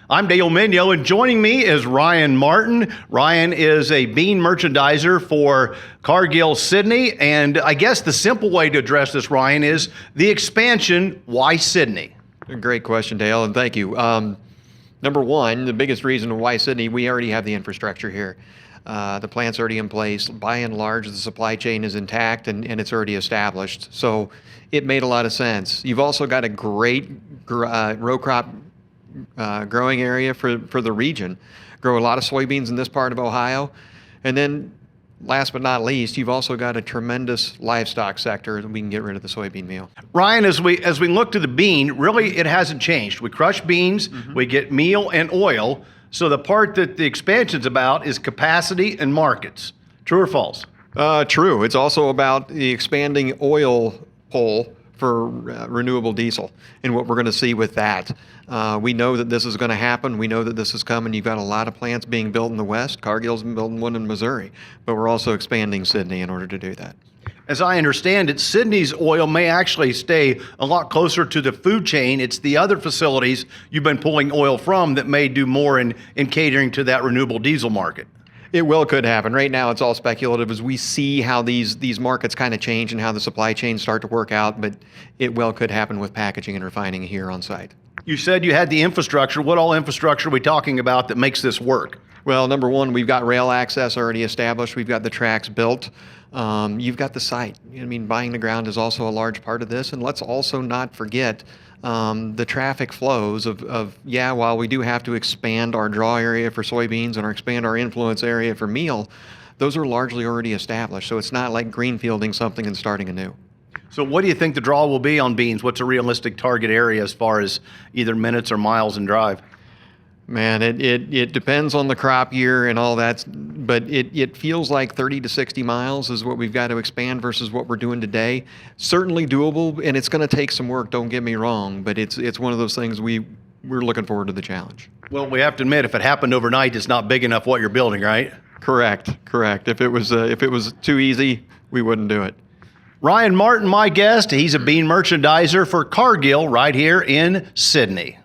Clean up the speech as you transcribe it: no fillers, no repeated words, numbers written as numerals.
I'm Dale Minyo, and joining me is Ryan Martin. Ryan is a bean merchandiser for Cargill Sidney, and I guess the simple way to address this, Ryan, is the expansion. Why Sidney? Great question, Dale, and thank you. Number one, the biggest reason why Sidney, we already have the infrastructure here. The plant's already in place. By and large, the supply chain is intact and it's already established. So it made a lot of sense. You've also got a great row crop growing area for the region. Grow a lot of soybeans in this part of Ohio. And then last but not least, you've also got a tremendous livestock sector that we can get rid of the soybean meal. Ryan, as we look to the bean, really it hasn't changed. We crush beans, we get meal and oil. So the part that the expansion's about is capacity and markets. True or false? True. It's also about the expanding oil pull for renewable diesel and what we're going to see with that. We know that this is going to happen. We know that this is coming. You've got a lot of plants being built in the West. Cargill's building one in Missouri, but we're also expanding Sidney in order to do that. As I understand it, Sidney's oil may actually stay a lot closer to the food chain. It's the other facilities you've been pulling oil from that may do more in catering to that renewable diesel market. It could happen. Right now, it's all speculative as we see how these markets kind of change and how the supply chains start to work out, but it could happen with packaging and refining here on site. You said you had the infrastructure. What all infrastructure are we talking about that makes this work? Well, number one, we've got rail access already established. We've got the tracks built. You've got the site. I mean, buying the ground is also a large part of this. And let's also not forget the traffic flows while we do have to expand our draw area for soybeans and expand our influence area for meal, those are largely already established. So it's not like greenfielding something and starting anew. So what do you think the draw will be on beans? What's a realistic target area as far as either minutes or miles in drive? Man, it depends on the crop year and all that, but it feels like 30 to 60 miles is what we've got to expand versus what we're doing today. Certainly doable, and it's going to take some work, don't get me wrong, but it's one of those things we're looking forward to the challenge. Well, we have to admit, if it happened overnight, it's not big enough what you're building, right? Correct. If it was too easy, we wouldn't do it. Ryan Martin, my guest. He's a bean merchandiser for Cargill right here in Sidney.